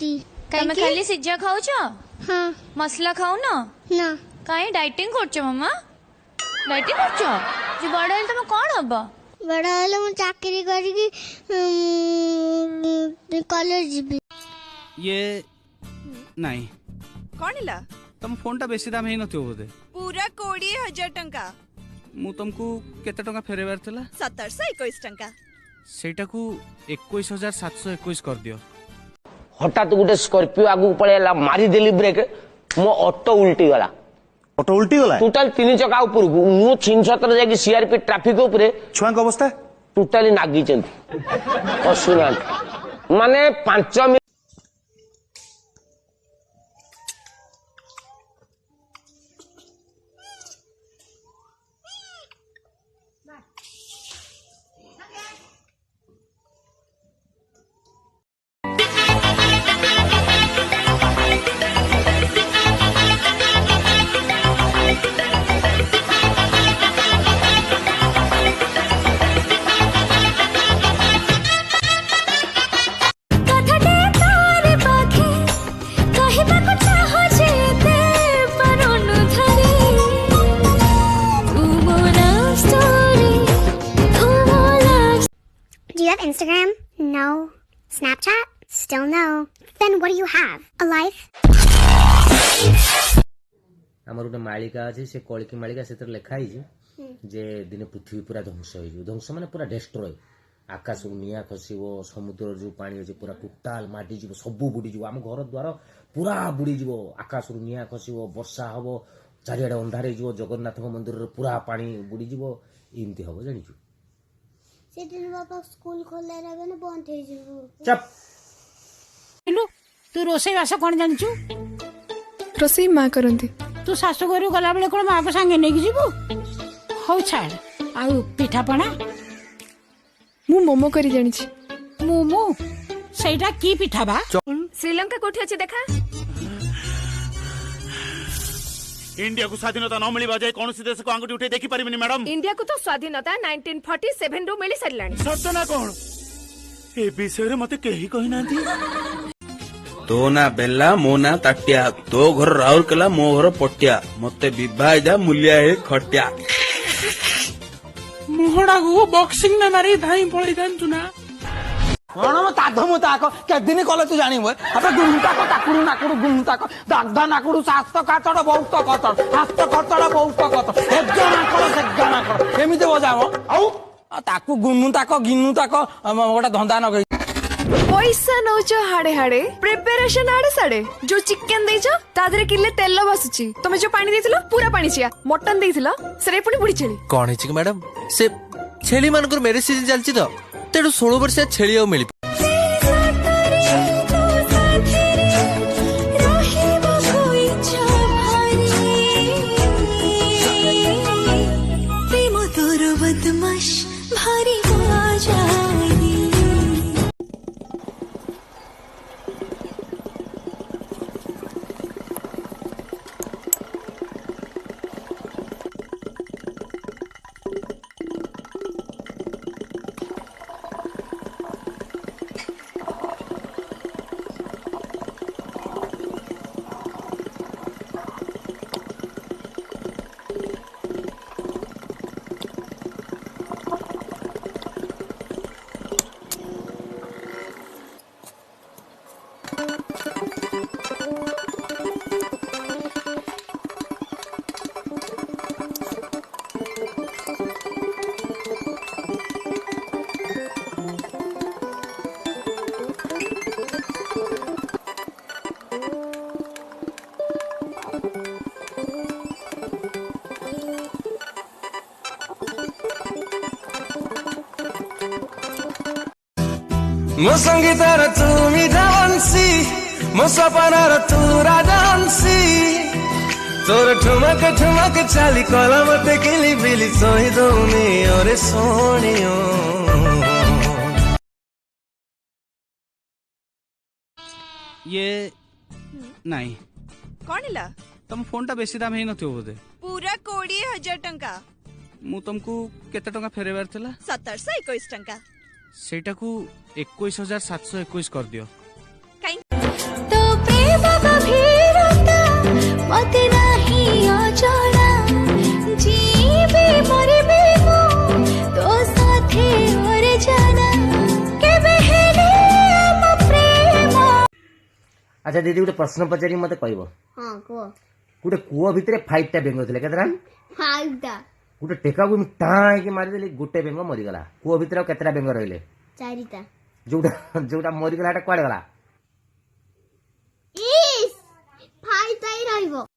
खाती। तमे खाली सिज्जा खाऊ छ? हाँ। मसला खाऊ ना? ना। काहे डाइटिंग करछ मामा? डाइटिंग करछ? जे बड़ा हेल तमे कोन हबो? बड़ा हेले मु चाकरी करिकी कॉलेज जीबी। ये नहीं कौन हिला? तुम फोन टा बेसी दाम हेई नथियो बोधे। पूरा 20,000 टंका। मु तुमको केते टंका फेरेबार थिला? 1721 टंका। सेटा को 21,721 कर दियो। हठात गोटे स्कॉर्पियो आगु पळेला मारी देली ब्रेक मो ऑटो उल्टी गला। ऑटो उल्टी गला टोटल 3 चका ऊपर को मु 6 जाकी सीआरपी ट्रैफिक ऊपर छुआ को अवस्था टोटली नागी चंती असुना माने 5 minute Do you have Instagram? No. Snapchat? Still no. Then what do you have? A life? आमर गोटे मालिका अच्छे से कलिकी मालिका से लिखाई जे दिने पृथ्वी पूरा ध्वंस हो ध्वंस माने पूरा डेस्ट्रॉय आकाश निआ खसब समुद्र जो पानी अच्छे पूरा टोटाल माटी जीव सब बुड़ी आम घर द्वार पूरा बुड़ी आकाश निआ खसब वर्षा हम चारिआडे अंधार हो जगन्नाथ मंदिर पूरा पानी बुड़ी एमती हम जानिଛୁ से दिन बाबा स्कूल खोले रहे ना बंद हो जीवो। चप तू रोसई बास कौन जानचु? रोसई माँ करती। तू शाशु घर गला बेले कोन माँ को संगे नेकी जीवु? हौ छाड़ आउ पिठापଣା मु मोमो करी जानी मोमो सेटा की पिठा बा? श्रीलंका कोठी अछि देखा? इंडिया को स्वाधीनता न मिली जाए कौन सी देश को आंगुठी उठे देखी पारिबनी मैडम। इंडिया को तो स्वाधीनता 1947 रो मिली सरलाणी। सत्य ना कौन ए विषय रे मते केही कहि नांती। तो ना बेला मो ना ताटिया तो घर राउरकेला मो घर पटिया मते विवाह जा मूल्य हे खटिया मोहडा को बॉक्सिंग ना नारी धाई पळी जानचु ना कौन मो ताधो मु ताको केदिन कले तू जानिबो अबे गुंता को ताकुरु नाकुरु गुंता को दागदा नाकुरु शास्त्र काचड़ बहुत कचड़ हाथ कचड़ बहुत कचड़ एकजना कर सेजना कर एमिते बजाबो आउ ताकू गुनुता को गिनुता को गोटा धंदा न गई पैसा नौच हाड़े हाड़े प्रिपरेशन हाड़े साड़े जो चिकन देइछ तादरे किले तेल बसुची तमे जो पानी देइथिलो पूरा पानी छिया मटन देइथिलो सरे पुनी बुड़ी छेली कौन है कि मैडम से छेली मानकर मैरिज सीजन चलची तो तेडू 16 वर्ष छेली आ मिली भारी बाजारी मो संगीतार तू मिठा बंसी मो सपनार तू राजहंसी तोर ठुमक ठुमक चाली कला मते किली बिली सोही दौनी ओरे सोनियो ये नहीं कौन हिला? तुम फोन टा बेसी दाम हेई नथियो बोधे। पूरा 20,000 टंका। मु तुमको केते टंका फेरेबार थिला? 1721 टंका। सेटा को 21,721 कर दियो। काई मते नाही अजଣା जीवे मरबे मो तो साथे और जाना केबे हेले हम प्रेम। अच्छा दीदी गोटे प्रश्न पचारि मते कहबो हाँ कुह गोटे कूଅ ଭିତରେ 5ଟା ବେଙ୍ଗ ଥିଲେ କେତେଟା 5ଟା गोटे टेकाକୁ ମୁଁ ଟାଁ କି ମାରିଦେଲି ଗୋଟେ ବେଙ୍ଗ ମରିଗଲା କୂଅ ଭିତରେ ଆଉ କେତେଟା ବେଙ୍ଗ ରହିଲେ 4ଟା ଯୋଉଟା ଯୋଉଟା ମରିଗଲା ସେଟା କୁଆଡେ ଗଲା ଇସ୍ 5ଟା ହିଁ ରହିବ।